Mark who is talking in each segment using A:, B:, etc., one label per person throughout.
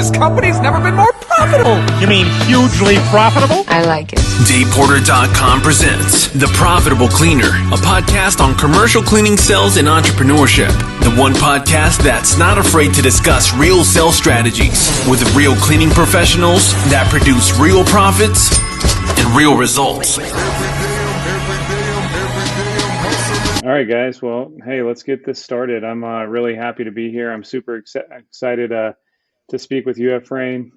A: This company's never been more profitable.
B: You mean hugely profitable?
C: I like it.
D: DavePorter.com presents The Profitable Cleaner, a podcast on commercial cleaning sales and entrepreneurship. The one podcast that's not afraid to discuss real sales strategies with real cleaning professionals that produce real profits and real results.
E: All right, guys. Well, hey, let's get this started. I'm really happy to be here. I'm super excited to speak with you, Efrain.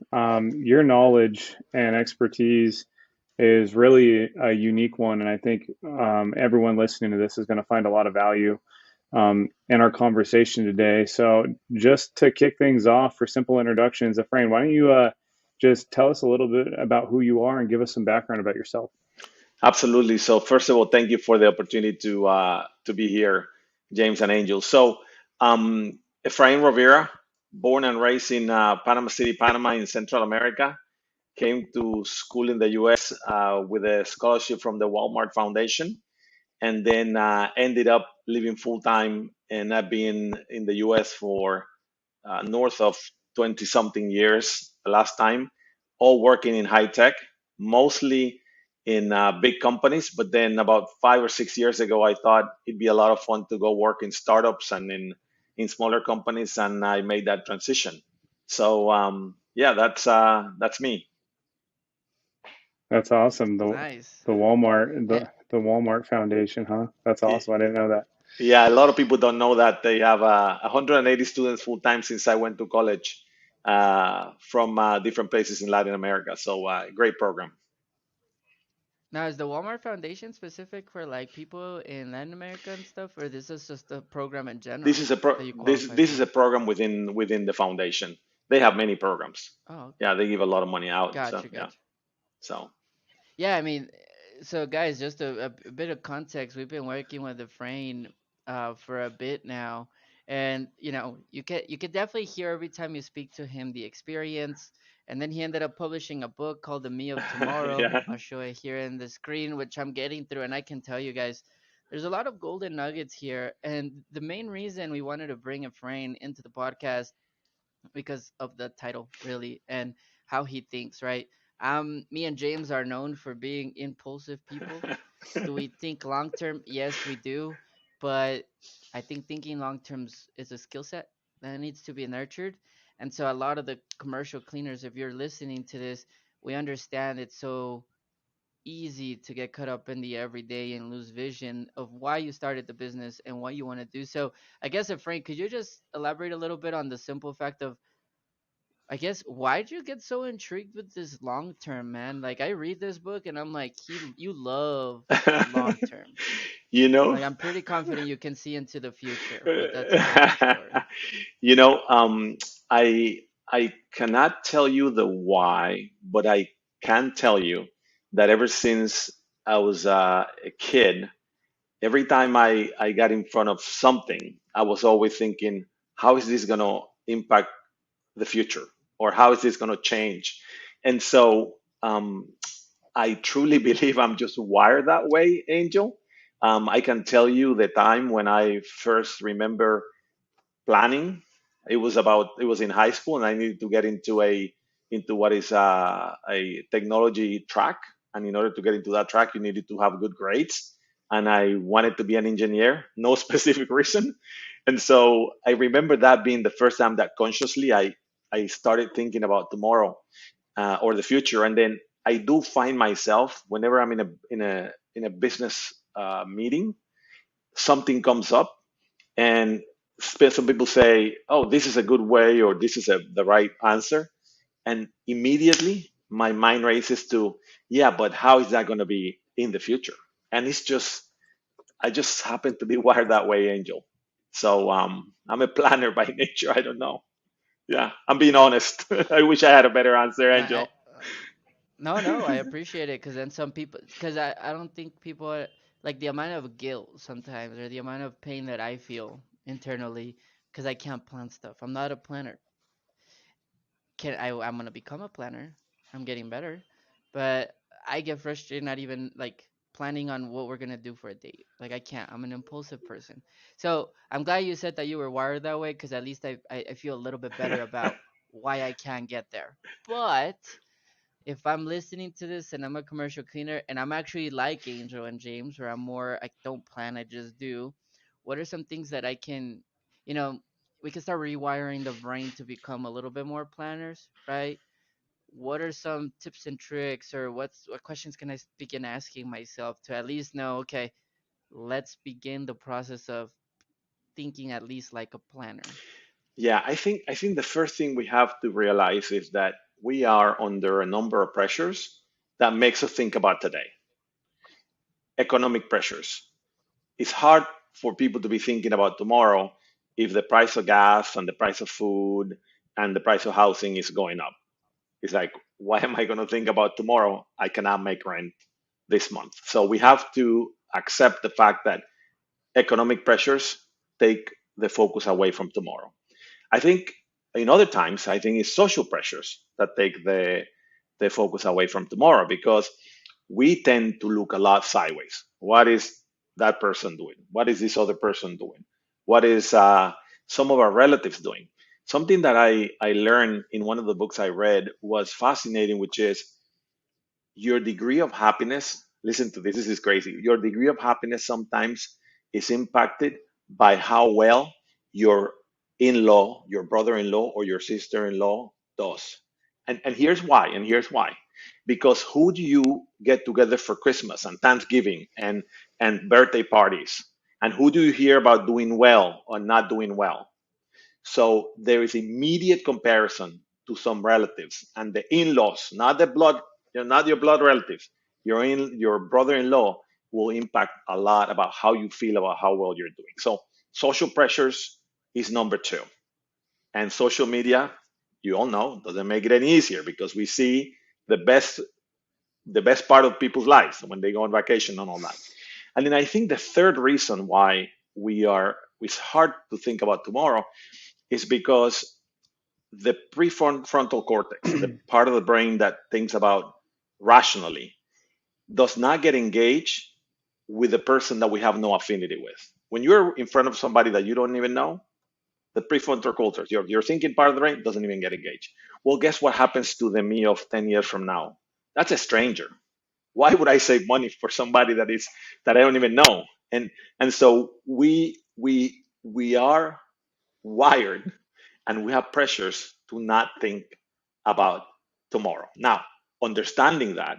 E: Your knowledge and expertise is really a unique one, and I think everyone listening to this is going to find a lot of value in our conversation today. So just to kick things off for simple introductions, Efrain, why don't you just tell us a little bit about who you are and give us some background about yourself?
F: Absolutely. So first of all, thank you for the opportunity to be here, James and Angel. So Efrain Rovira, born and raised in Panama City, Panama, in Central America, came to school in the U.S. With a scholarship from the Walmart Foundation, and then ended up living full time, and I've been in the U.S. for north of 20 something years the last time, all working in high tech, mostly in big companies. But then about 5 or 6 years ago, I thought it'd be a lot of fun to go work in startups and in smaller companies, and I made that transition. So yeah, that's me.
E: That's awesome.
G: Nice.
E: The Walmart Foundation, huh? That's awesome. I didn't know that.
F: Yeah, a lot of people don't know that they have 180 students full time since I went to college from different places in Latin America. So great program.
G: Now, is the Walmart Foundation specific for like people in Latin America and stuff, or this is just a program in
F: This
G: general
F: is a pro-
G: that you
F: this
G: qualify
F: this is
G: for?
F: a program within the foundation. They have many programs.
G: Oh,
F: Yeah, they give a lot of money out. So
G: gotcha,
F: yeah,
G: gotcha.
F: so
G: Yeah, I mean, so guys, just a bit of context. We've been working with the Frame for a bit now, and you can definitely hear every time you speak to him the experience. And then he ended up publishing a book called The Me of Tomorrow.
F: yeah.
G: I'll show it here in the screen, which I'm getting through, and I can tell you guys, there's a lot of golden nuggets here. And the main reason we wanted to bring a Frame into the podcast because of the title, really, and how he thinks, right? Me and James are known for being impulsive people. Do we think long term? Yes, we do. But I think thinking long term is a skill set that needs to be nurtured. And so a lot of the commercial cleaners, if you're listening to this, we understand it's so easy to get caught up in the everyday and lose vision of why you started the business and what you want to do. So I guess, Frank, could you just elaborate a little bit on the simple fact of, I guess, why'd you get so intrigued with this long term, man? Like, I read this book and I'm like, you love long term.
F: you know,
G: Like, I'm pretty confident you can see into the future, but that's a different story.
F: you know, I cannot tell you the why, but I can tell you that ever since I was a kid, every time I got in front of something, I was always thinking, how is this going to impact the future, or how is this going to change? And so I truly believe I'm just wired that way, Angel. I can tell you the time when I first remember planning. It was in high school, and I needed to get into what is a technology track. And in order to get into that track, you needed to have good grades. And I wanted to be an engineer, no specific reason. And so I remember that being the first time that consciously I started thinking about tomorrow or the future. And then I do find myself whenever I'm in a business meeting, something comes up, and some people say, "Oh, this is a good way," or "This is the right answer," and immediately my mind races to, "Yeah, but how is that going to be in the future?" And it's just I just happen to be wired that way, Angel. So I'm a planner by nature. I don't know. Yeah, I'm being honest. I wish I had a better answer,
G: I
F: Angel.
G: No, no, I appreciate it because then some people, because I don't think people are like the amount of guilt sometimes or the amount of pain that I feel internally because I can't plan stuff. I'm not a planner. I'm gonna become a planner. I'm getting better, but I get frustrated not even like planning on what we're gonna do for a date. Like I can't. I'm an impulsive person. So I'm glad you said that you were wired that way because at least I feel a little bit better about why I can't get there. But if I'm listening to this and I'm a commercial cleaner and I'm actually like Angel and James, where I'm more, I don't plan, I just do. What are some things that I can, you know, we can start rewiring the brain to become a little bit more planners, right? What are some tips and tricks, or what questions can I begin asking myself to at least know, okay, let's begin the process of thinking at least like a planner.
F: Yeah, I think the first thing we have to realize is that we are under a number of pressures that makes us think about today. Economic pressures. It's hard for people to be thinking about tomorrow if the price of gas and the price of food and the price of housing is going up. It's like, why am I going to think about tomorrow? I cannot make rent this month. So we have to accept the fact that economic pressures take the focus away from tomorrow. I think in other times, I think it's social pressures that take the focus away from tomorrow because we tend to look a lot sideways. What is that person doing? What is this other person doing? What is some of our relatives doing? Something that I learned in one of the books I read was fascinating, which is your degree of happiness. Listen to this, this is crazy. Your degree of happiness sometimes is impacted by how well your in-law, your brother-in-law, or your sister-in-law does. And here's why, and here's why. Because who do you get together for Christmas and Thanksgiving and birthday parties? And who do you hear about doing well or not doing well? So there is immediate comparison to some relatives and the in-laws, not the blood, not your blood relatives. Your brother-in-law will impact a lot about how you feel about how well you're doing. So social pressures is number two, and social media, you all know, doesn't make it any easier because we see the best the best part of people's lives when they go on vacation and all that. And then I think the third reason why it's hard to think about tomorrow is because the prefrontal cortex, the part of the brain that thinks about rationally, does not get engaged with the person that we have no affinity with. When you're in front of somebody that you don't even know, the prefrontal cortex, your thinking part of the brain, doesn't even get engaged. Well, guess what happens to the me of 10 years from now? That's a stranger. Why would I save money for somebody that I don't even know? And so we are wired and we have pressures to not think about tomorrow. Now, understanding that,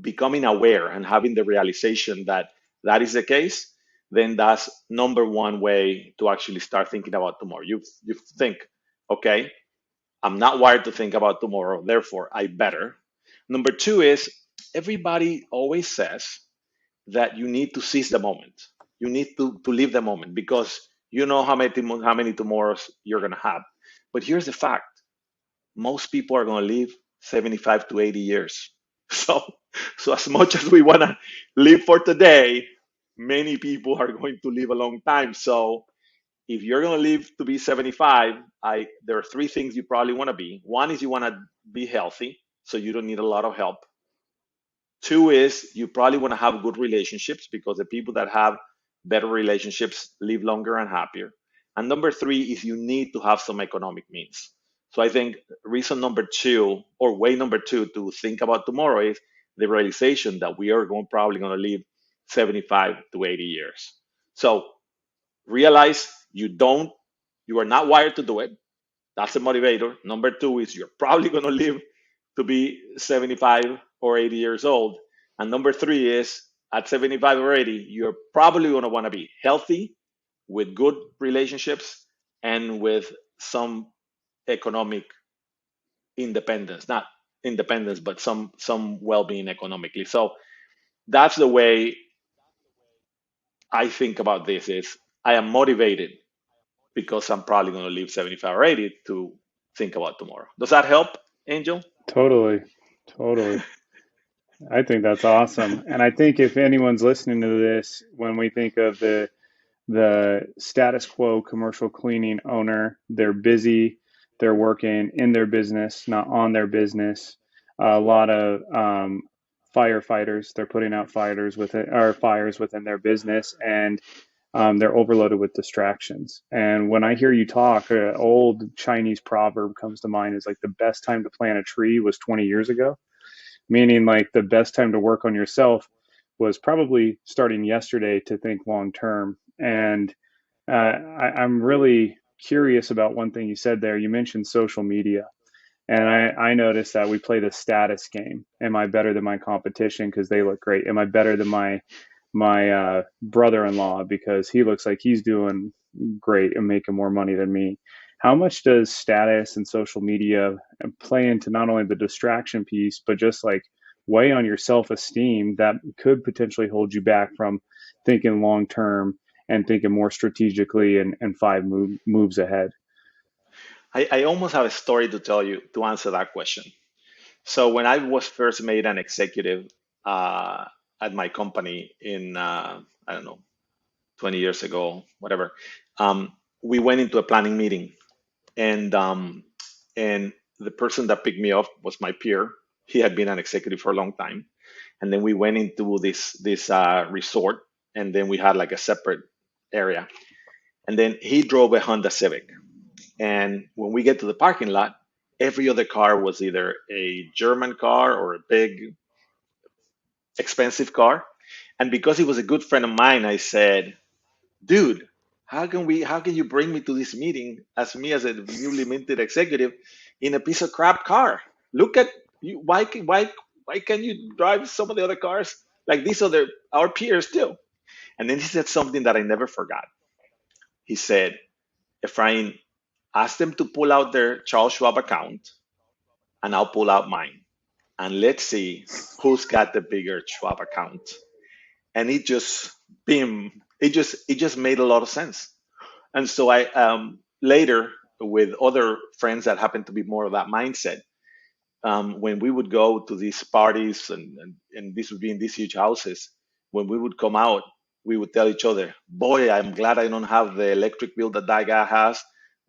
F: becoming aware and having the realization that that is the case, then that's number one way to actually start thinking about tomorrow. You think, okay, I'm not wired to think about tomorrow, therefore I better. Number two is everybody always says that you need to seize the moment. You need to live the moment because you know how many tomorrows you're going to have. But here's the fact: most people are going to live 75 to 80 years. So, so as much as we want to live for today, many people are going to live a long time. So if you're going to live to be 75, there are three things you probably want to be. One is you want to be healthy, so you don't need a lot of help. Two is you probably want to have good relationships because the people that have better relationships live longer and happier. And number three is you need to have some economic means. So I think reason number two, or way number two to think about tomorrow is the realization that we are probably going to live 75 to 80 years. So realize you are not wired to do it. That's a motivator. Number two is you're probably going to live to be 75 or 80 years old. And number three is at 75 or 80, you're probably going to want to be healthy with good relationships and with some economic independence, not independence, but some well-being economically. So that's the way I think about this is I am motivated because I'm probably going to live 75 or 80 to think about tomorrow. Does that help, Angel?
E: Totally. Totally. I think that's awesome. And I think if anyone's listening to this, when we think of the status quo commercial cleaning owner, they're busy, they're working in their business, not on their business. A lot of firefighters, they're putting out fires within their business, and they're overloaded with distractions. And when I hear you talk, an old Chinese proverb comes to mind is like the best time to plant a tree was 20 years ago, meaning like the best time to work on yourself was probably starting yesterday to think long term. And I'm really curious about one thing you said there. You mentioned social media. And I noticed that we play the status game. Am I better than my competition because they look great? Am I better than my brother-in-law because he looks like he's doing great and making more money than me? How much does status and social media play into not only the distraction piece, but just like weigh on your self-esteem that could potentially hold you back from thinking long term and thinking more strategically and moves ahead?
F: I almost have a story to tell you to answer that question. So when I was first made an executive uh, at my company in I don't know 20 years ago, whatever, we went into a planning meeting, and the person that picked me up was my peer. He had been an executive for a long time, and then we went into this resort, and then we had like a separate area, and then he drove a Honda Civic, and when we get to the parking lot, every other car was either a German car or a big expensive car. And because he was a good friend of mine, I said, dude, how can you bring me to this meeting as me as a newly minted executive in a piece of crap car? Look at you. Why can't you drive some of the other cars like these other our peers too? And then he said something that I never forgot. He said, Efrain, ask them to pull out their Charles Schwab account and I'll pull out mine. And let's see who's got the bigger Schwab account. And it just bim, it just made a lot of sense. And so I later with other friends that happen to be more of that mindset, when we would go to these parties and this would be in these huge houses, when we would come out, we would tell each other, boy, I'm glad I don't have the electric bill that that guy has,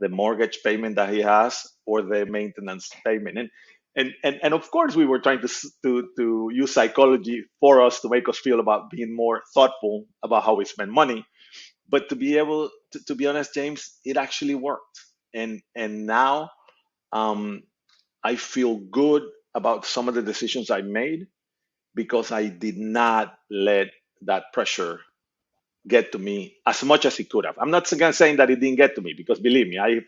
F: the mortgage payment that he has, or the maintenance payment. And of course, we were trying to use psychology for us to make us feel about being more thoughtful about how we spend money. But to be able to be honest, James, it actually worked. And now um, I feel good about some of the decisions I made because I did not let that pressure get to me as much as it could have. I'm not saying that it didn't get to me because believe me, I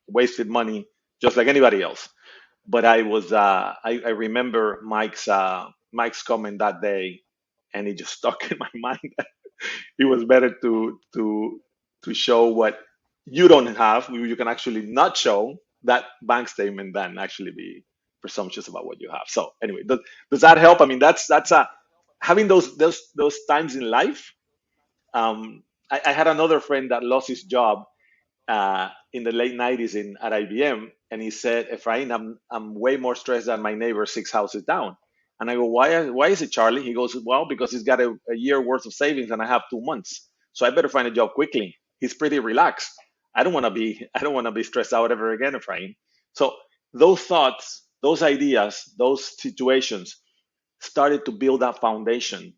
F: wasted money just like anybody else. But I remember Mike's comment that day, and it just stuck in my mind. It was better to show what you don't have, you can actually not show that bank statement than actually be presumptuous about what you have. So anyway, does that help? I mean, that's having those times in life. I had another friend that lost his job in the late 90s at IBM, and he said, Efrain, I'm way more stressed than my neighbor 6 houses down. And I go, why is it, Charlie? He goes, well, because he's got a year worth of savings and I have 2 months. So I better find a job quickly. He's pretty relaxed. I don't want to be stressed out ever again, Efrain. So those thoughts, those ideas, those situations started to build that foundation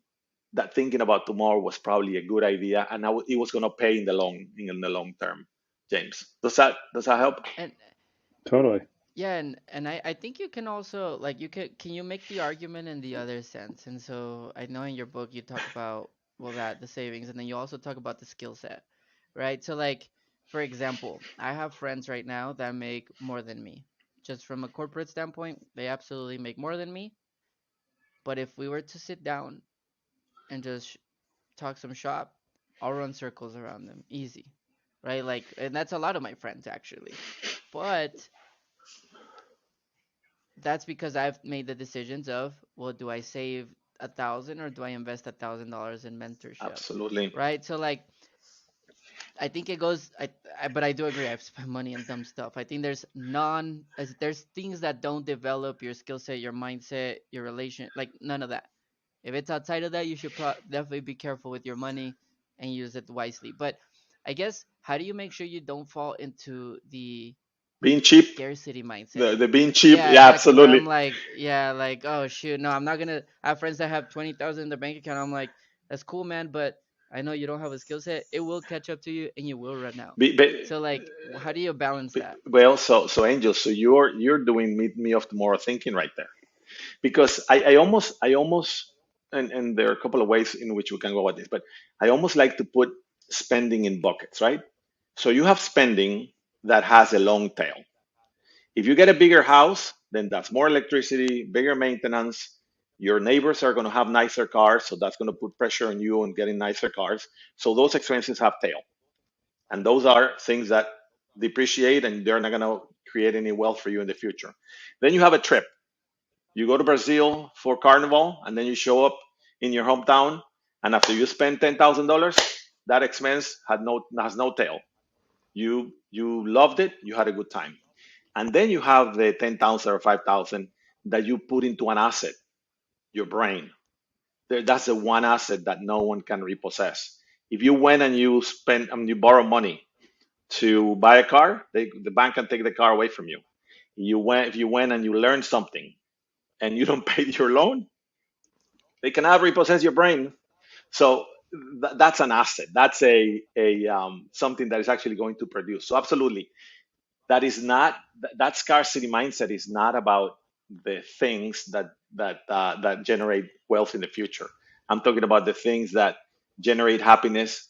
F: that thinking about tomorrow was probably a good idea and it was going to pay in the long term. James, does that help?
G: And
E: Totally.
G: yeah, and I think you can also like can you make the argument in the other sense? And so I know in your book you talk about well that the savings and then you also talk about the skill set, right? So like for example, I have friends right now that make more than me. Just from a corporate standpoint, they absolutely make more than me. But if we were to sit down and just talk some shop, I'll run circles around them easy, right? Like, and that's a lot of my friends actually. But that's because I've made the decisions of, well, do I save 1,000 or do I invest $1,000 in mentorship,
F: Absolutely.
G: right? So like, I think it goes. But I do agree. I've spent money on dumb stuff. I think there's things that don't develop your skill set, your mindset, your relation, like none of that. If it's outside of that, you should definitely be careful with your money and use it wisely. But I guess how do you make sure you don't fall into the
F: Being cheap,
G: scarcity mindset?
F: the being cheap,
G: Yeah,
F: yeah,
G: exactly. Where
F: absolutely.
G: I'm like, yeah, like, oh shoot, no, I'm not gonna. I have friends that have 20,000 in their bank account. I'm like, that's cool, man, but I know you don't have a skill set, it will catch up to you and you will run out.
F: Be, be,
G: So like, how do you balance that?
F: well, so Angel, so you're doing me of tomorrow thinking right there, because I almost, and there are a couple of ways in which we can go at this, but I almost like to put spending in buckets, right? So you have spending that has a long tail. If you get a bigger house, then that's more electricity, bigger maintenance. Your neighbors are going to have nicer cars, so that's going to put pressure on you on getting nicer cars. So those expenses have tail, and those are things that depreciate, and they're not going to create any wealth for you in the future. Then you have a trip. You go to Brazil for Carnival, and then you show up in your hometown, and after you spend $10,000, that expense has no tail. You loved it. You had a good time. And then you have the 10,000 or 5,000 that you put into an asset, your brain. That's the one asset that no one can repossess. If you went and you spend, you borrow money to buy a car, the bank can take the car away from you. If you went and you learned something and you don't pay your loan, they cannot repossess your brain. So that's an asset. That's a something that is actually going to produce. So absolutely, that is not that scarcity mindset is not about the things that generate wealth in the future. I'm talking about the things that generate happiness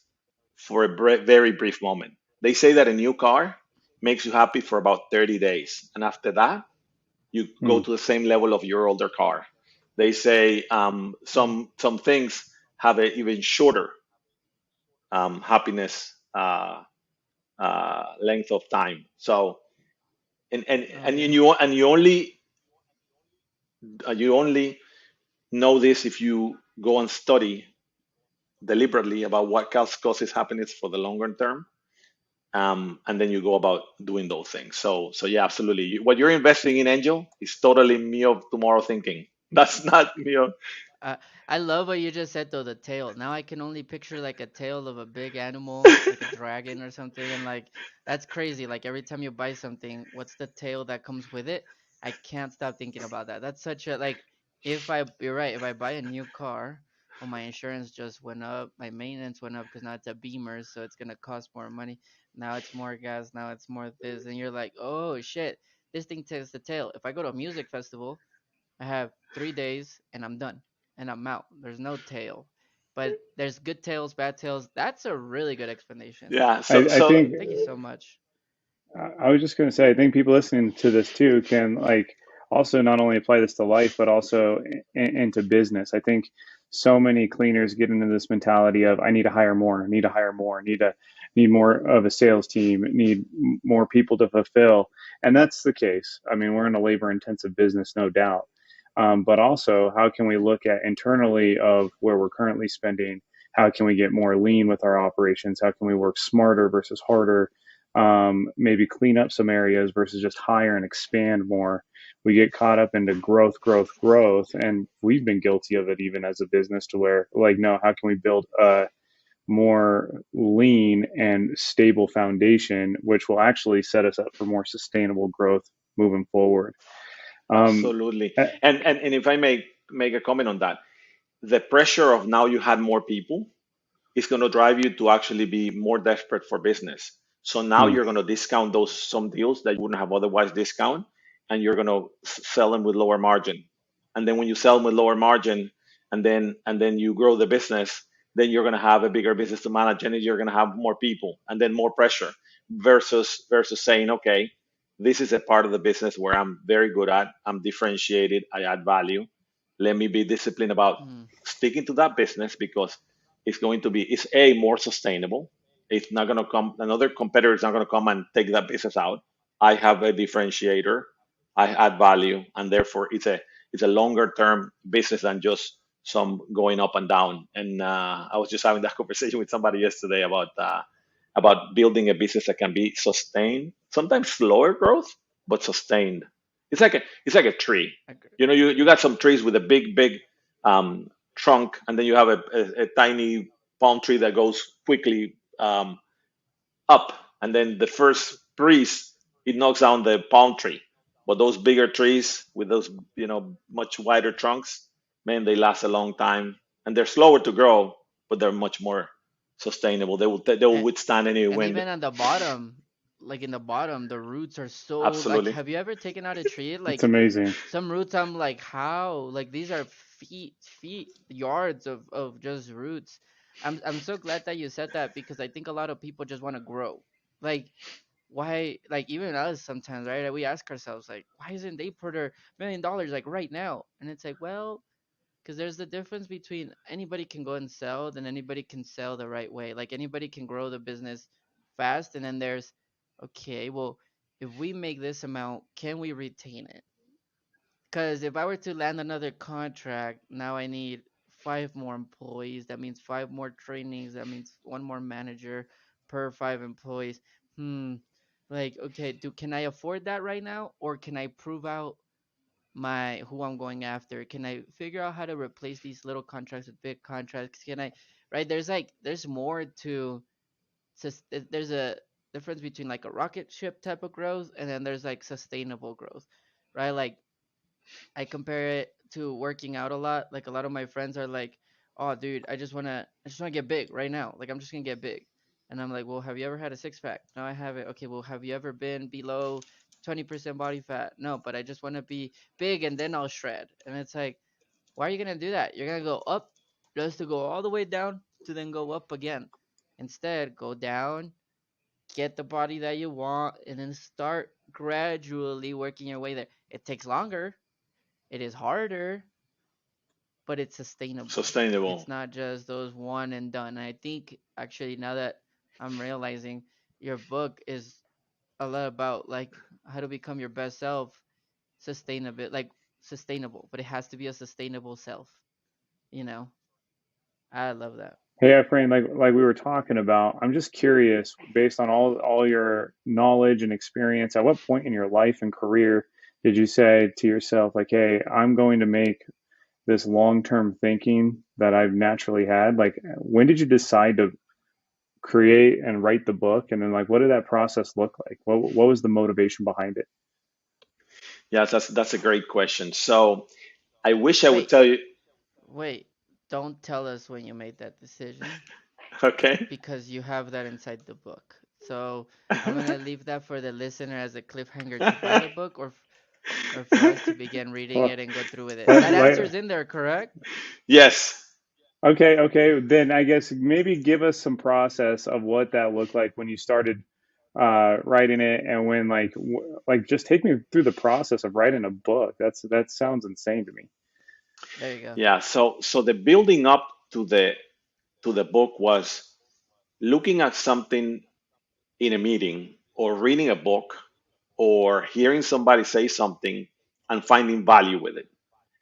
F: for a very brief moment. They say that a new car makes you happy for about 30 days, and after that you go
E: Hmm.
F: to the same level of your older car. They say
G: Mm.
F: some things have an even shorter happiness length of time. So and
G: Okay.
F: you only know this if you go and study deliberately about what causes happiness for the longer term, and then you go about doing those things. So yeah, absolutely. What you're investing in, Angel, is totally me of tomorrow thinking. That's not me of.
G: Uh, I love what you just said though, the tail. Now I can only picture like a tail of a big animal, like a dragon or something, and like that's crazy. Like every time you buy something, what's the tail that comes with it? I can't stop thinking about that. That's such a like you're right, if I buy a new car, well my insurance just went up, my maintenance went up because now it's a Beamer, so it's gonna cost more money. Now it's more gas, now it's more this, and you're like, oh shit, this thing takes the tail. If I go to a music festival, I have 3 days and I'm done and I'm out. There's no tail, but there's good tails, bad tails. That's a really good explanation.
F: Yeah.
E: I think
G: Thank you so much.
E: I was just going to say, I think people listening to this too can like also not only apply this to life, but also into business. I think so many cleaners get into this mentality of I need to hire more, need to hire more, need more of a sales team, need more people to fulfill, and that's the case. I mean, we're in a labor-intensive business, no doubt. But also, how can we look at internally of where we're currently spending? How can we get more lean with our operations? How can we work smarter versus harder? Maybe clean up some areas versus just hire and expand more. We get caught up into growth, growth, growth, and we've been guilty of it even as a business to where like, no, how can we build a more lean and stable foundation, which will actually set us up for more sustainable growth moving forward. Um,
F: Absolutely.
E: uh,
F: And if I may make a comment on that, the pressure of now you had more people is going to drive you to actually be more desperate for business. So now
E: hmm,
F: you're going to discount those some deals that you wouldn't have otherwise discount, and you're going to sell them with lower margin. And then when you sell them with lower margin, and then you grow the business, then you're going to have a bigger business to manage, and you're going to have more people, and then more pressure. Versus saying, okay, this is a part of the business where I'm very good at. I'm differentiated. I add value. Let me be disciplined about
G: Mm,
F: sticking to that business because it's a more sustainable. It's not going to come, another competitor is not going to come and take that business out. I have a differentiator. I add value, and therefore it's a longer term business than just some going up and down. And I was just having that conversation with somebody yesterday about building a business that can be sustained, sometimes slower growth, but sustained. It's like a tree.
G: agree.
F: You got some trees with a big um, trunk, and then you have a tiny palm tree that goes quickly up, and then the first breeze it knocks down the palm tree. But those bigger trees with those much wider trunks, man, they last a long time, and they're slower to grow, but they're much more. sustainable. They will
G: and,
F: withstand any
G: and
F: wind.
G: even on the bottom, like in the bottom, the roots are so like.
F: Absolutely.
G: Have you ever taken out a tree?
E: It's
G: Like
E: amazing.
G: some roots, I'm like, how? Like these are yards of just roots. I'm so glad that you said that because I think a lot of people just want to grow. Like why? Like even us sometimes, right? We ask ourselves like, why isn't they put their $1 million like right now? And it's like, well, because there's the difference between anybody can go and sell, then anybody can sell the right way. Like anybody can grow the business fast, and then there's, okay, well, if we make this amount, can we retain it? Because if I were to land another contract, now I need five more employees. That means five more trainings. That means one more manager per five employees. Hmm. Like, okay, can I afford that right now, or can I prove out my who I'm going after? Can I figure out how to replace these little contracts with big contracts? Can I, right? There's more to there's a difference between like a rocket ship type of growth and then there's like sustainable growth, right? Like I compare it to working out a lot. Like a lot of my friends are like, "Oh, dude, I just wanna get big right now. Like I'm just gonna get big." And I'm like, "Well, have you ever had a six pack?" No, I haven't. Okay, well, have you ever been below 20% body fat? No, but I just want to be big and then I'll shred. And it's like, why are you gonna do that? You're gonna go up just to go all the way down to then go up again. Instead, go down, get the body that you want, and then start gradually working your way there. It takes longer, it is harder, but it's sustainable. It's
F: Sustainable.
G: not just those one and done. And I think actually now that I'm realizing your book is a lot about like how to become your best self, sustainable, like sustainable, but it has to be a sustainable self, you know? I love that.
E: Hey, Efrain, like we were talking about, I'm just curious, based on all your knowledge and experience, at what point in your life and career did you say to yourself, like, hey, I'm going to make this long-term thinking that I've naturally had? Like, when did you decide to create and write the book? And then, like, what did that process look like? What was the motivation behind it?
F: Yes, that's a great question. So I wish I would
G: Wait,
F: tell you.
G: wait. Don't tell us when you made that decision
F: Okay.
G: because you have that inside the book. So I'm gonna leave that for the listener as a cliffhanger to buy the book or for us to begin reading
E: Well,
G: it and go through with it.
E: like,
G: That
E: like,
G: answer's in there, correct?
F: Yes.
E: okay. Then I guess maybe give us some process of what that looked like when you started writing it, and when like just take me through the process of writing a book. That sounds insane to me.
G: There you go.
F: Yeah. So the building up to the book was looking at something in a meeting or reading a book or hearing somebody say something and finding value with it,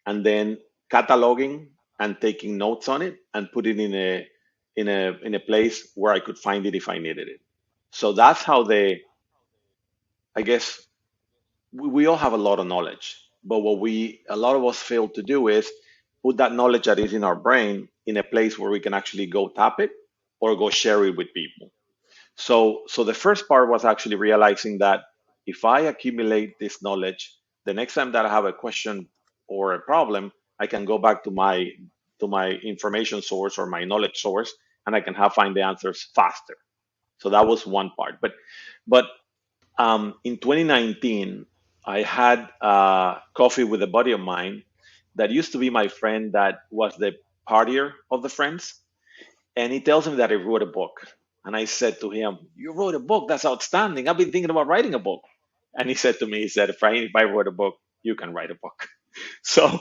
F: and then cataloging and taking notes on it and put it in a place where I could find it if I needed it. So that's how I guess we all have a lot of knowledge, but what we a lot of us fail to do is put that knowledge that is in our brain in a place where we can actually go tap it or go share it with people. So the first part was actually realizing that if I accumulate this knowledge, the next time that I have a question or a problem, I can go back to my information source or my knowledge source, and I can have find the answers faster. So that was one part. But in 2019, I had coffee with a buddy of mine that used to be my friend that was the partier of the friends, and he tells me that I wrote a book. And I said to him, "You wrote a book? That's outstanding. I've been thinking about writing a book." And he said to me, he said, "If I wrote a book, you can write a book." So,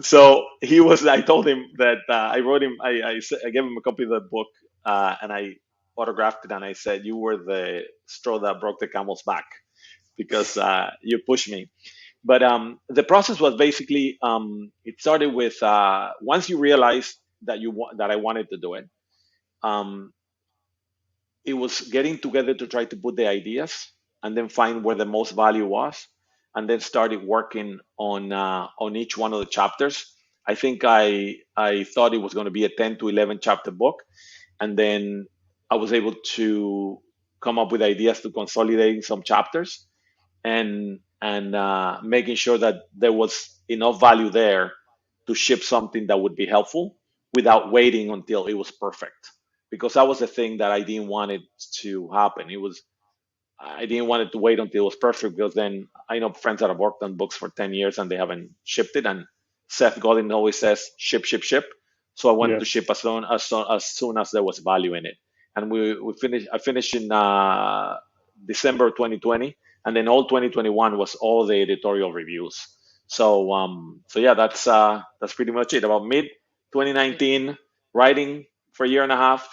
F: so he was. I told him that I wrote him. I gave him a copy of the book, and I autographed it. And I said, "You were the straw that broke the camel's back because you pushed me." But the process was basically it started with once you realize that I wanted to do it. Um, it was getting together to try to put the ideas and then find where the most value was, and then started working on each one of the chapters. I think I thought it was going to be a 10 to 11 chapter book, and then I was able to come up with ideas to consolidate some chapters and making sure that there was enough value there to ship something that would be helpful without waiting until it was perfect, because that was the thing that I didn't want it to happen. I didn't want it to wait until it was perfect, because then I know friends that have worked on books for 10 years and they haven't shipped it. And Seth Godin always says, ship, ship, ship. So I wanted to
E: Yes.
F: ship as soon as there was value in it. And I finished in December 2020. And then all 2021 was all the editorial reviews. So yeah, that's pretty much it. About mid
G: Yeah.
F: 2019, writing for a year and a half,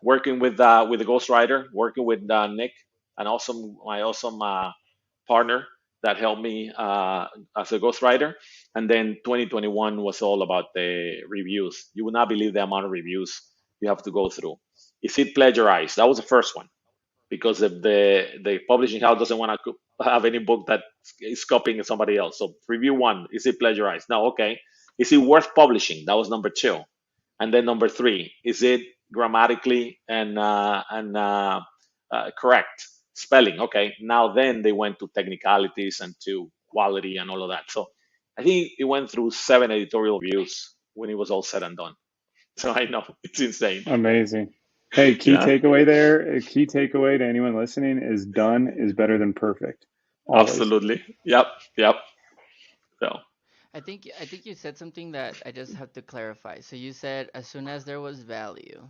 F: working with a ghostwriter, working with Nick, and also my awesome partner that helped me as a ghostwriter. And then 2021 was all about the reviews. You would not believe the amount of reviews you have to go through. Is it plagiarized? That was the first one, because if the publishing house doesn't want to have any book that is copying somebody else. So review one, is it plagiarized? No, okay. Is it worth publishing? That was number two. And then number three, is it grammatically and correct spelling? Okay. Now then they went to technicalities and to quality and all of that. So I think it went through 7 editorial reviews when it was all said and done. So I know it's insane.
E: Amazing. Hey, key
F: Yeah,
E: takeaway there. A key takeaway to anyone listening is done is better than perfect. Always.
F: absolutely. Yep, yep. So
G: I think you said something that I just have to clarify. So you said as soon as there was value,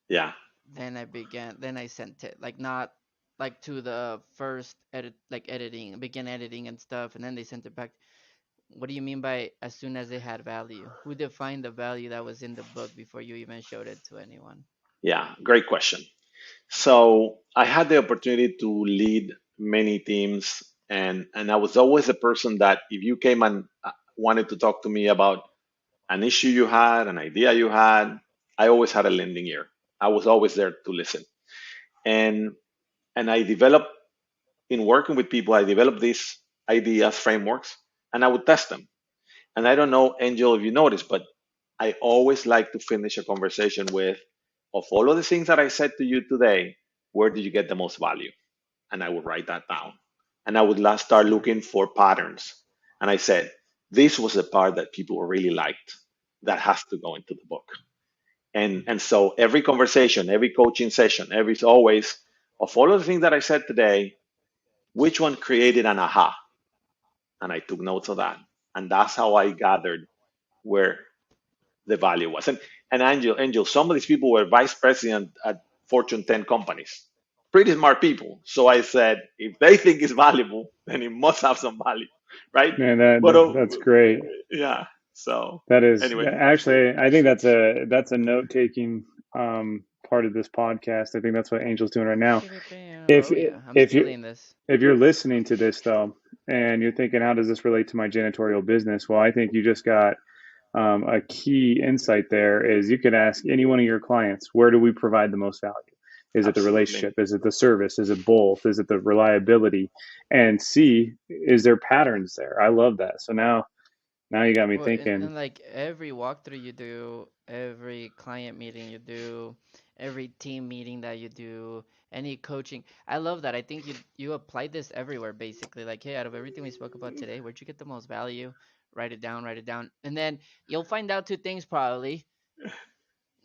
F: yeah,
G: then I sent it. Like not like to the first edit like editing, begin editing and stuff, and then they sent it back. What do you mean by as soon as it had value? Who defined the value that was in the book before you even showed it to anyone?
F: yeah. Great question. So I had the opportunity to lead many teams, and I was always a person that if you came and wanted to talk to me about an issue you had, an idea you had, I always had a lending ear. I was always there to listen. And I developed, in working with people, I developed these ideas, frameworks, and I would test them. And I don't know, Angel, if you noticed, but I always like to finish a conversation with, of all of the things that I said to you today, where did you get the most value? And I would write that down. And I would last start looking for patterns. And I said, this was the part that people really liked. That has to go into the book. And so every conversation, every coaching session, every always, of all of the things that I said today, which one created an aha? And I took notes of that. And that's how I gathered where the value was. And Angel, some of these people were vice president at Fortune 10 companies, pretty smart people. So I said, if they think it's valuable, then it must have some value, right?
E: Man,
F: But
E: that's great.
F: yeah. So
E: That is
F: anyway,
E: actually, I think that's a note taking part of this podcast. I think that's what Angel's doing right now. If
G: Oh yeah, I'm
E: if you
G: stealing this.
E: if you're listening to this though, and you're thinking, how does this relate to my janitorial business? Well, I think you just got a key insight there. Is you could ask any one of your clients, where do we provide the most value? Is it the
F: absolutely.
E: relationship? Is it the service? Is it both? Is it the reliability? And see, is there patterns there? I love that. So now you got me
G: Well, and,
E: thinking.
G: and like every walkthrough you do, every client meeting you do, every team meeting that you do, any coaching, I love that. I think you apply this everywhere basically. Like, hey, out of everything we spoke about today, where'd you get the most value? Write it down, and then you'll find out two things probably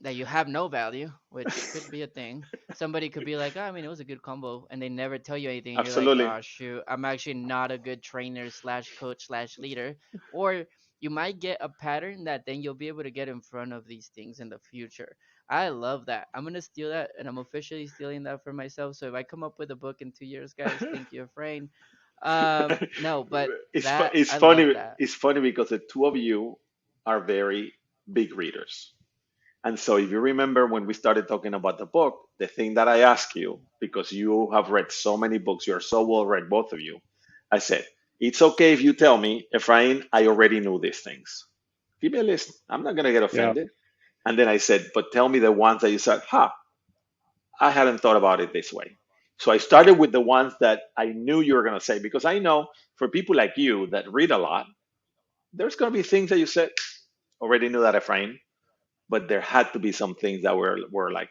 G: that you have no value, which could be a thing. Somebody could be like, oh, I mean, it was a good combo, and they never tell you anything. And you're like,
F: Absolutely.
G: oh, shoot, I'm actually not a good trainer slash coach slash leader. Or you might get a pattern that then you'll be able to get in front of these things in the future. I love that. I'm gonna steal that, and I'm officially stealing that for myself. So if I come up with a book in 2 years, guys, thank you, Efrain. No, but that
F: It's
G: I love
F: funny.
G: that.
F: It's funny because the two of you are very big readers. And so, if you remember when we started talking about the book, the thing that I asked you, because you have read so many books, you're so well read, both of you, I said, it's okay if you tell me, Efrain, I already knew these things. Give me a list. I'm not going to get
E: Yeah.
F: offended. And then I said, but tell me the ones that you said, I hadn't thought about it this way. So I started with the ones that I knew you were going to say, because I know for people like you that read a lot, there's going to be things that you said, already knew that, Efrain, but there had to be some things that were like,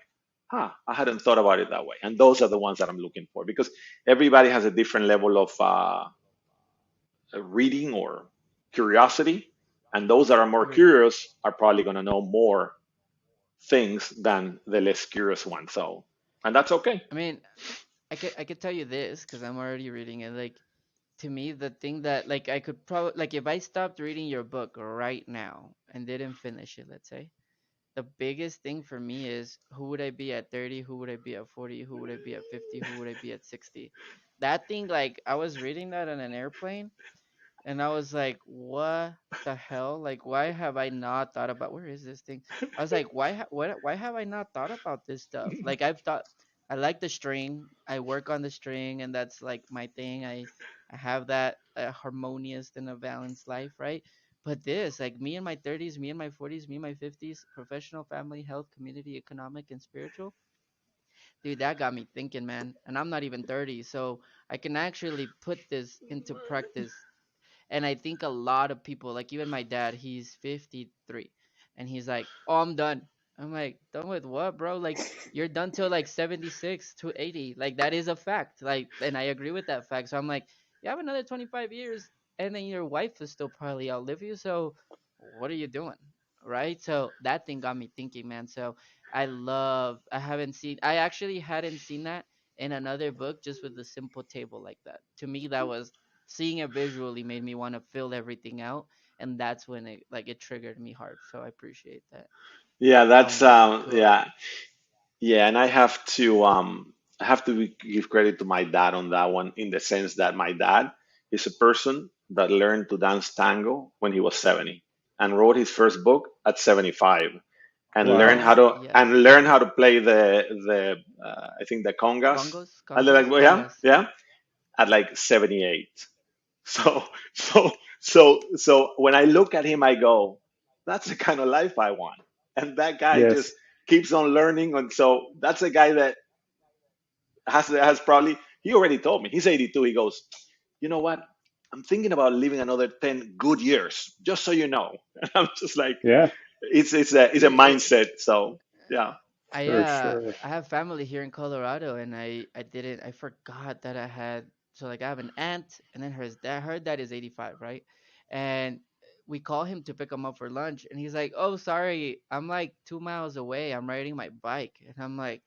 F: I hadn't thought about it that way. And those are the ones that I'm looking for, because everybody has a different level of reading or curiosity. And those that are more
G: Agree.
F: curious are probably going to know more things than the less curious ones. So, and that's okay.
G: I mean, I could tell you this because I'm already reading it. Like, to me, the thing that, like, I could probably, like, if I stopped reading your book right now and didn't finish it, let's say, the biggest thing for me is, who would I be at 30? Who would I be at 40? Who would I be at 50? Who would I be at 60? That thing, like, I was reading that on an airplane, and I was like, what the hell? Like, why have I not thought about, where is this thing? I was like, why have I not thought about this stuff? Like, I've thought, I like the string. I work on the string, and that's like my thing. I have that harmonious and a balanced life, right? But this, like, me in my 30s, me in my 40s, me in my 50s, professional, family, health, community, economic, and spiritual, dude, that got me thinking, man. And I'm not even 30, so I can actually put this into practice. And I think a lot of people, like even my dad, he's 53, and he's like, "Oh, I'm done." I'm like, "Done with what, bro? Like, you're done till like 76 to 80. Like, that is a fact." Like, and I agree with that fact. So I'm like, you have another 25 years, and then your wife will still probably outlive you. So what are you doing? Right? So that thing got me thinking, man. So I haven't seen, I actually hadn't seen that in another book, just with a simple table like that. To me, that was, seeing it visually made me want to fill everything out, and that's when it, like, it triggered me hard. So I appreciate that.
F: Yeah, that's
G: Cool.
F: yeah. Yeah, and I have to give credit to my dad on that one in the sense that my dad is a person that learned to dance tango when he was 70 and wrote his first book at 75 and
E: Wow.
G: Yes.
F: learn how to play the I think the congas.
G: Congos,
F: And they're like,
G: congos,
F: well, yeah,
G: yes.
F: yeah, at like 78. So so when I look at him, I go, that's the kind of life I want. And that guy just
E: Yes.
F: keeps on learning. And so that's a guy that has probably, he already told me, he's 82. He goes, you know what? I'm thinking about living another 10 good years, just so you know. And I'm just like,
E: Yeah,
F: it's a
G: Dude,
F: mindset. So yeah.
E: for sure.
G: I have family here in Colorado, and I forgot that I had, so like I have an aunt, and then her dad is 85, right? And we call him to pick him up for lunch, and he's like, "Oh, sorry, I'm like 2 miles away. I'm riding my bike." And I'm like,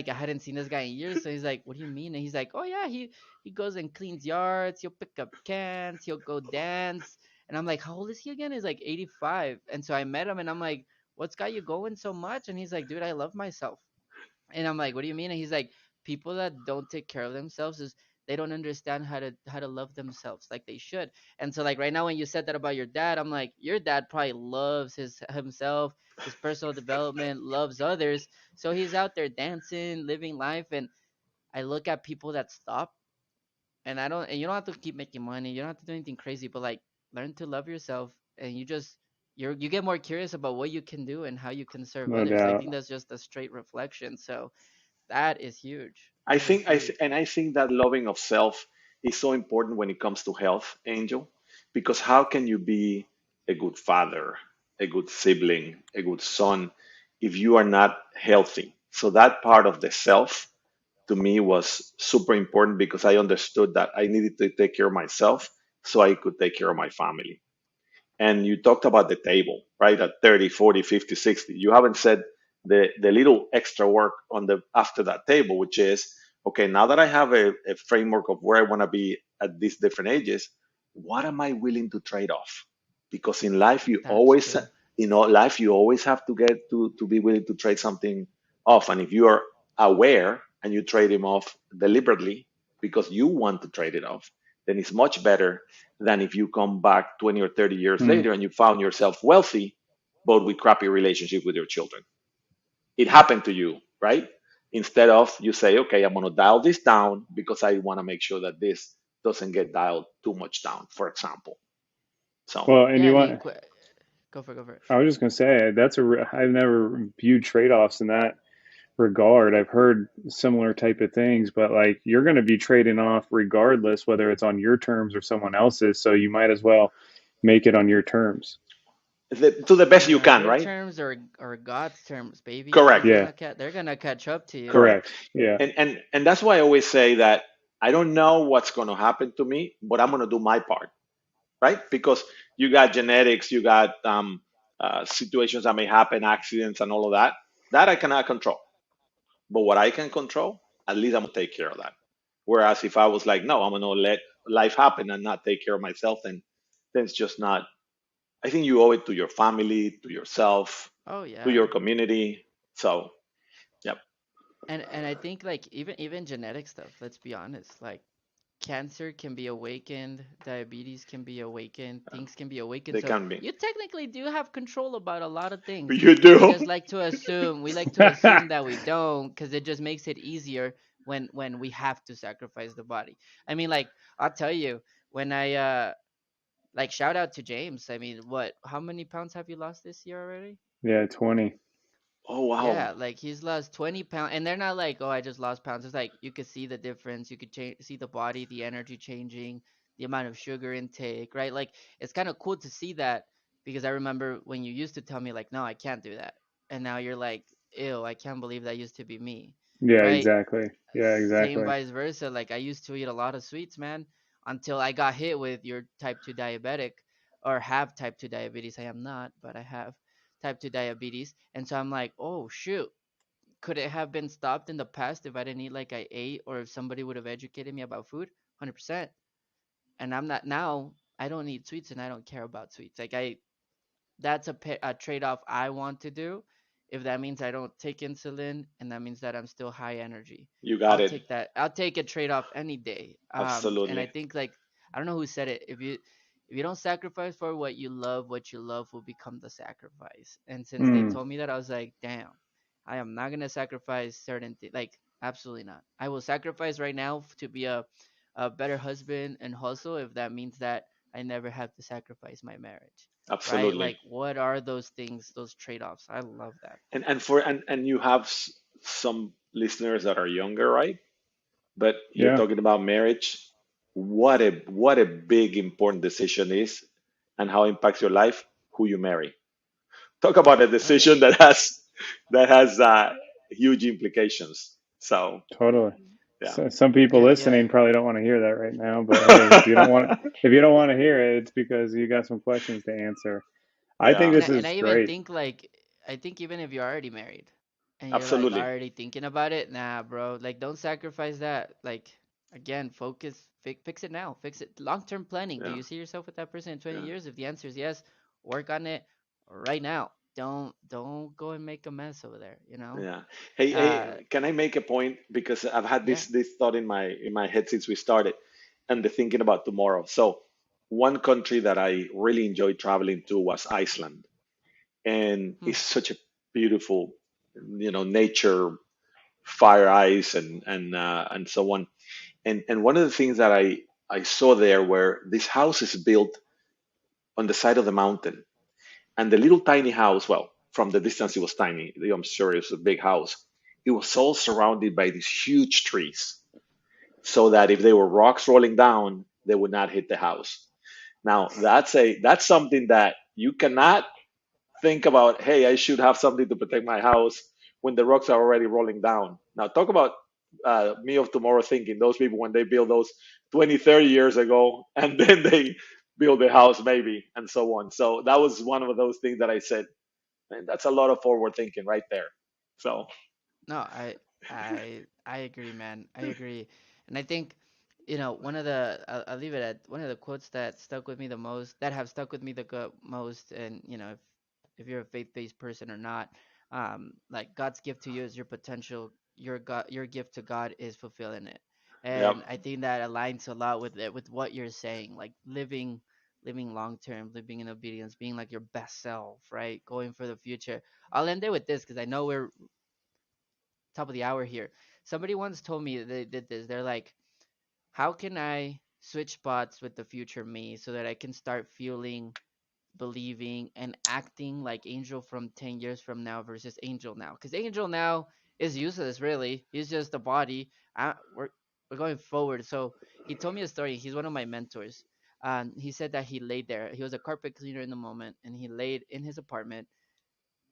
G: I hadn't seen this guy in years. So he's like, "What do you mean?" And he's like, "Oh yeah, he goes and cleans yards. He'll pick up cans. He'll go dance." And I'm like, "How old is he again?" He's like 85. And so I met him, and I'm like, "What's got you going so much?" And he's like, "Dude, I love myself." And I'm like, "What do you mean?" And he's like, "People that don't take care of themselves is, they don't understand how to love themselves like they should." And so, like, right now, when you said that about your dad, I'm like, your dad probably loves himself, his personal development, loves others. So he's out there dancing, living life. And I look at people that stop, and I don't, and you don't have to keep making money, you don't have to do anything crazy, but like, learn to love yourself, and you get more curious about what you can do and how you can serve
E: No
G: others. I
E: doubt.
G: think that's just a straight reflection. So that is huge.
F: I
G: That is
F: think
G: huge.
F: and I think that loving of self is so important when it comes to health, Angel, because how can you be a good father, a good sibling, a good son if you are not healthy? So that part of the self to me was super important because I understood that I needed to take care of myself so I could take care of my family. And you talked about the table, right? At 30, 40, 50, 60. You haven't said the little extra work on the after that table, which is, okay, now that I have a framework of where I want to be at these different ages, what am I willing to trade off? Because in life
G: That's true.
F: life you always have to get to be willing to trade something off. And if you are aware and you trade him off deliberately because you want to trade it off, then it's much better than if you come back 20 or 30 years
E: Hmm.
F: later and you found yourself wealthy, but with crappy relationship with your children. It happened to you, right? Instead of you say, okay, I'm going to dial this down because I want to make sure that this doesn't get dialed too much down, for example. So,
E: Well, and
G: Yeah,
E: you
G: and
E: want,
G: go for it.
E: I was just gonna say that's I've never viewed trade-offs in that regard. I've heard similar type of things, but like you're gonna be trading off regardless whether it's on your terms or someone else's, so you might as well make it on your terms.
F: to the best you
G: Yeah,
F: can,
G: your
F: right?
G: terms are God's terms, baby.
F: Correct,
E: Yeah,
G: They're gonna catch up to you.
F: correct.
E: correct. Yeah.
F: And that's why I always say that I don't know what's going to happen to me, but I'm going to do my part, right? Because you got genetics, you got situations that may happen, accidents, and all of that. That I cannot control. But what I can control, at least I'm gonna take care of that. Whereas if I was like, no, I'm gonna let life happen and not take care of myself, then it's just not. I think you owe it to your family, to yourself,
G: Oh
F: to
G: yeah.
F: your community. So, yep,
G: And I think like even genetic stuff, let's be honest, like cancer can be awakened, diabetes can be awakened, things can be awakened.
F: they
G: So
F: can be.
G: you technically do have control about a lot of things.
F: You
G: We
F: do.
G: just like to assume, we like to assume that we don't, because it just makes it easier when we have to sacrifice the body. I mean, like I'll tell you, when I like shout out to James. I mean, what? How many pounds have you lost this year already?
E: Yeah, 20.
F: Oh wow,
G: Yeah, like he's lost 20 pounds, and they're not like, oh, I just lost pounds. It's like you could see the difference. You could see the body, the energy changing, the amount of sugar intake, right? Like it's kind of cool to see that because I remember when you used to tell me like, no, I can't do that, and now you're like, ew, I can't believe that used to be me,
E: Yeah,
G: right?
E: exactly. Yeah,
G: Same
E: exactly.
G: vice versa. Like I used to eat a lot of sweets, man, until I got hit with your type 2 diabetic or have type 2 diabetes. I am not, but I have type 2 diabetes. And so I'm like, oh shoot, could it have been stopped in the past if I didn't eat like I ate or if somebody would have educated me about food? 100%. And I'm not now, I don't eat sweets and I don't care about sweets. Like that's a trade-off I want to do. If that means I don't take insulin and that means that I'm still high energy,
F: you got
G: I'll
F: it.
G: take that. I'll take a trade-off any day. And I
F: Absolutely.
G: think like I don't know who said it. If you don't sacrifice for what you love will become the sacrifice. And since they
E: Mm,
G: told me that, I was like, damn, I am not gonna sacrifice certain things. Like absolutely not. I will sacrifice right now to be a better husband and hustle if that means that I never have to sacrifice my marriage, right?
F: Absolutely.
G: Like, what are those things, those trade offs? I love that.
F: And you have some listeners that are younger, right? But you're
E: yeah,
F: talking about marriage. What a big important decision is, and how it impacts your life. Who you marry. Talk about a
G: Oh, yeah.
F: decision that has huge implications. So
E: totally.
F: yeah.
E: So, some people
G: Yeah, yeah.
E: listening probably don't want to hear that right now, but hey, if you don't want to hear it, it's because you got some questions to answer. I think
F: Yeah,
E: this
G: And I
E: is
G: even
E: great.
G: think like I think even if you're already married and you're like
F: absolutely.
G: already thinking about it, nah, bro. Like, don't sacrifice that. Like, again, fix it now. Fix it. Long-term planning. Do
F: Yeah,
G: you see yourself with that person in 20
F: yeah,
G: years? If the answer is yes, work on it right now. Don't go and make a mess over there, you know?
F: yeah. Hey,
G: Uh,
F: can I make a point? Because I've had
G: yeah.
F: this thought in my head since we started, and the thinking about tomorrow. So, one country that I really enjoyed traveling to was Iceland, and
G: Hmm.
F: it's such a beautiful, nature, fire, ice, and so on. And one of the things that I saw there were this house is built on the side of the mountain, and the little tiny house, well, from the distance it was tiny. I'm sure it was a big house. It was all surrounded by these huge trees, so that if there were rocks rolling down, they would not hit the house. Now that's something that you cannot think about, hey, I should have something to protect my house when the rocks are already rolling down. Now, talk about me of tomorrow thinking those people when they build those 20, 30 years ago, and then they build a house maybe, and so on. So that was one of those things that I said, man, that's a lot of forward thinking right there. So,
G: No, I agree, man. I agree, and I think, one of the I'll leave it at one of the quotes that stuck with me the most, that have stuck with me the most, and if you're a faith-based person or not, like God's gift to you is your potential. Your gift to God is fulfilling it,
F: yep,
G: and I think that aligns a lot with it, with what you're saying, like living long term, living in obedience, being like your best self, right? Going for the future. I'll end it with this because I know we're top of the hour here. Somebody once told me they did this. They're like, how can I switch spots with the future me so that I can start feeling, believing, and acting like Angel from 10 years from now versus Angel now? Because Angel now is useless, really. He's just a body. We're going forward. So he told me a story. He's one of my mentors. He said that he laid there. He was a carpet cleaner in the moment, and he laid in his apartment.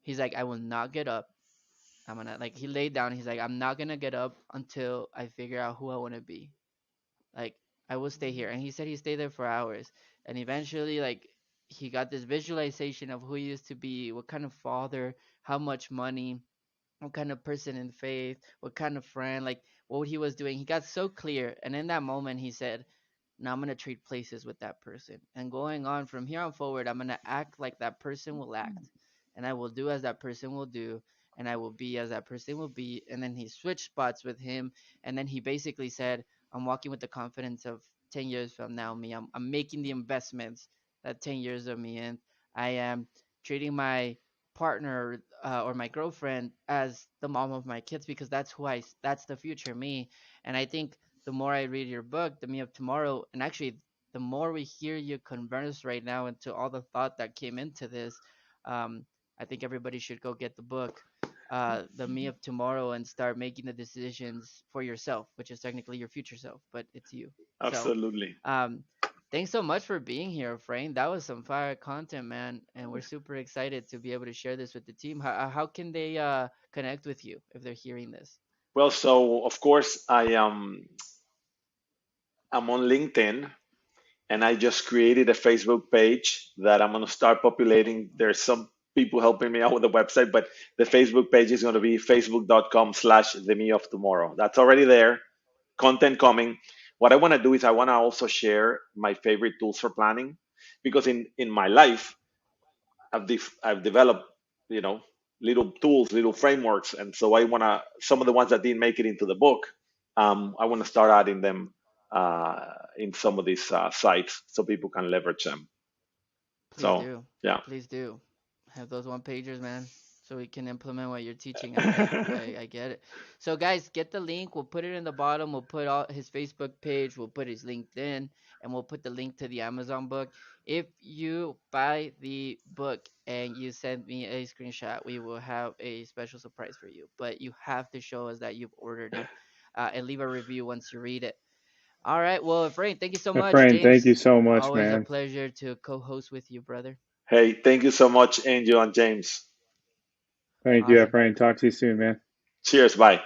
G: He's like, I will not get up. I'm gonna like he laid down. He's like, I'm not gonna get up until I figure out who I want to be. Like I will stay here. And he said he stayed there for hours. And eventually, like he got this visualization of who he used to be, what kind of father, how much money, what kind of person in faith, what kind of friend, like what he was doing. He got so clear. And in that moment, he said, now I'm going to trade places with that person. And going on from here on forward, I'm going to act like that person will act. And I will do as that person will do. And I will be as that person will be. And then he switched spots with him. And then he basically said, I'm walking with the confidence of 10 years from now, me. I'm making the investments that 10 years of me. And I am treating my partner or my girlfriend as the mom of my kids because that's the future me. And I think the more I read your book, The Me of Tomorrow, and actually the more we hear you converse right now into all the thought that came into this, um, I think everybody should go get the book, The Me of Tomorrow, and start making the decisions for yourself, which is technically your future self, but it's you. So,
F: Absolutely.
G: um, thanks so much for being here, Frank. That was some fire content, man, and we're super excited to be able to share this with the team. How can they connect with you if they're hearing this?
F: Well, so of course I'm on LinkedIn, and I just created a Facebook page that I'm going to start populating. There's some people helping me out with the website, but the Facebook page is going to be facebook.com/, the me of tomorrow. That's already there. Content coming. What I want to do is I want to also share my favorite tools for planning, because in my life I've developed, you know, little tools, little frameworks, and so I want to, some of the ones that didn't make it into the book, I want to start adding them in some of these sites so people can leverage them.
G: Please
F: So
G: do.
F: yeah.
G: Please do. Have those one pagers, man, so we can implement what you're teaching. I get it. So guys, get the link. We'll put it in the bottom. We'll put all his Facebook page. We'll put his LinkedIn, and we'll put the link to the Amazon book. If you buy the book and you send me a screenshot, we will have a special surprise for you. But you have to show us that you've ordered it, and leave a review once you read it. All right. Well, Frank, thank you so much,
E: Efrain, thank you
G: James.
E: so much,
G: Always a
E: man.
G: pleasure to co-host with you, brother.
F: Hey, thank you so much, Angel and James.
E: Thank you,
G: Awesome.
E: Efrain. Talk to you soon, man.
F: Cheers. Bye.